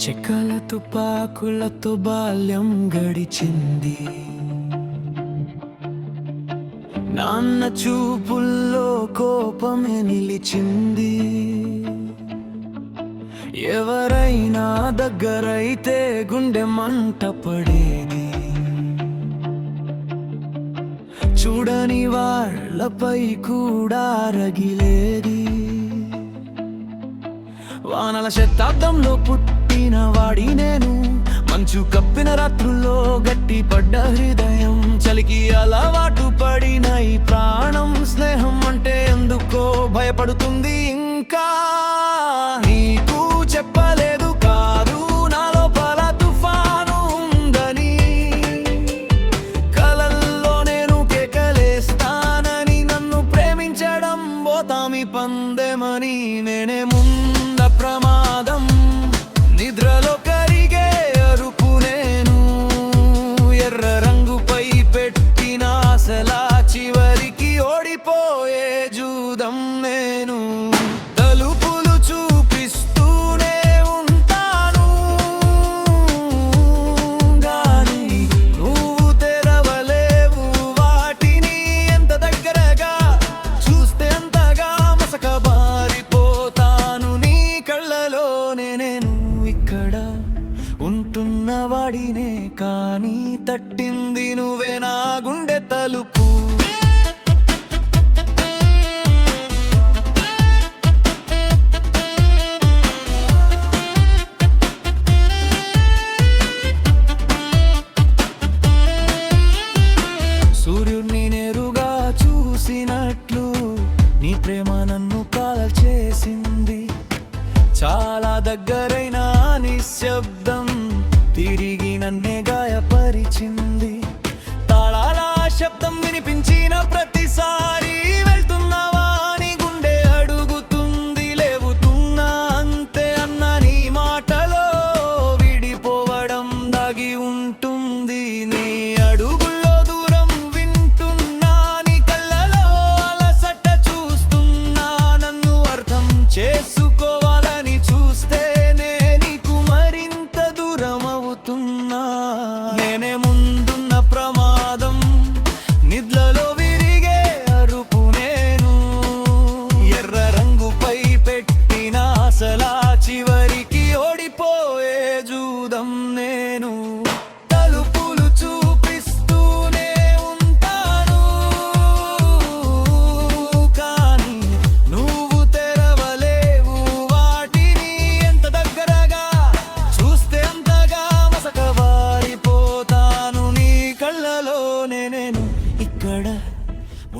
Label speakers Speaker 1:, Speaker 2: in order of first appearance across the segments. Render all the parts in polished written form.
Speaker 1: చెక్కల తుపాకులతో బాల్యం గడిచింది. నాన్న చూపుల్లో కోపమే నిలిచింది. ఎవరైనా దగ్గరైతే గుండె మంట పడేది. చూడని వాళ్ళపై కూడా రగిలేది. వానల శతాబ్దంలో పుట్టిన వాడి నేను, మంచు కప్పిన రాత్రుల్లో గట్టి పడ్డ హృదయం, చలికి అలవాటు పడిన ఈ ప్రాణం, స్నేహం అంటే ఎందుకో భయపడుతుంది. ఇంకా నీకు చెప్పలేదు కాదు నా లోపల తుఫాను ఉందని, కలల్లో నేను కేకలేస్తానని, నన్ను ప్రేమించడం పోతామి పందెమని. నేనే ముంద ప్రమాదం, నిద్రలో కరిగే అరుపు నేను, ఎర్ర రంగుపై పెట్టిన ఆశల చివరికి ఓడిపోయే జూదం నేను. తలుపులు చూపిస్తూనే ఉంటాను గాని నువ్వు తెరవలేవు వాటిని. ఎంత దగ్గరగా చూస్తే అంతగా మసకబారిపోతాను నీ కళ్ళలోనే. నేను ఇక్కడ ఉంటున్న వాడినే కానీ తట్టింది నువ్వే నా గుండె తలుపు. సూర్యుడిని నేరుగా చూసినట్లు నీ ప్రేమ నన్ను కాల్చేసింది. చాలా దగ్గరైన నిశ్శబ్దం తిరిగి నన్నే గాయపరిచింది. తాళాల శబ్దం వినిపించిన ప్రతిసారి వెళ్తున్నావా అని గుండె అడుగుతుంది. లేవుతున్నా అంతే అన్న నీ మాటలో విడిపోవడం దాగి ఉంటుంది. నీ అడుగుల్లో దూరం వింటున్నా, నీ కళ్ళలో అలసట చూస్తున్నా. నన్ను అర్థం చేసుకోవాలని చూస్తేనే నీకు మరింత దూరం అవుతున్నా. నేనే ముందున్న ప్రమాదం, నిద్రలో విరిగే అరుపు నేను, ఎర్ర రంగుపై పెట్టిన ఆశల చివరికి ఓడిపోయే జూదం నేను. తలుపులు చూపిస్తూనే ఉంటాను కానీ నువ్వు తెరవలేవు వాటిని. ఎంత దగ్గరగా చూస్తే అంతగా మసకబారిపోతాను నీ కళ్ళలోనే. నేను ఇక్కడ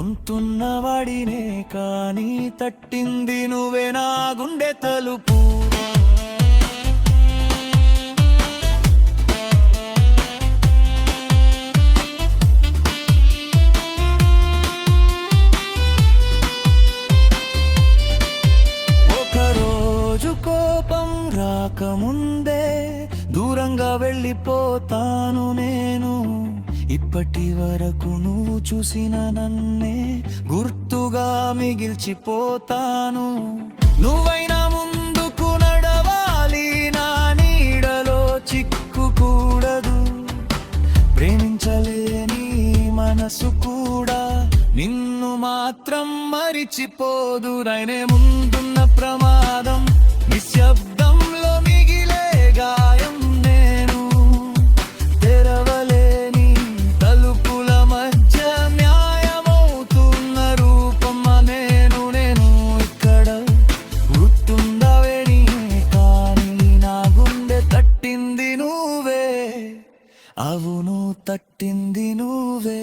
Speaker 1: ఉంటున్న వాడినే కానీ తట్టింది నువ్వే నా గుండె తలుపు. ఒకరోజు కోపం రాకముందే దూరంగా వెళ్ళిపోతాను నేను. ఇప్పటి వరకు నువ్వు చూసిన నన్నే గుర్తుగా మిగిల్చిపోతాను. నువ్వైనా ముందుకు నడవాలి, నా నీడలో చిక్కుకూడదు. ప్రేమించలేని మనసు కూడా నిన్ను మాత్రం మరిచిపోదు. నైనే ముందున్న ప్రమాదం, నిశ్శబ్దంలో మిగిలే గాయం నేను. తెరవలేని తలుపుల మధ్య న్యాయమవుతున్న రూపం నేను. నేను ఇక్కడ గుర్తుండవే కానీ నా గుండె తట్టింది నువ్వే. అవును తట్టింది నువ్వే.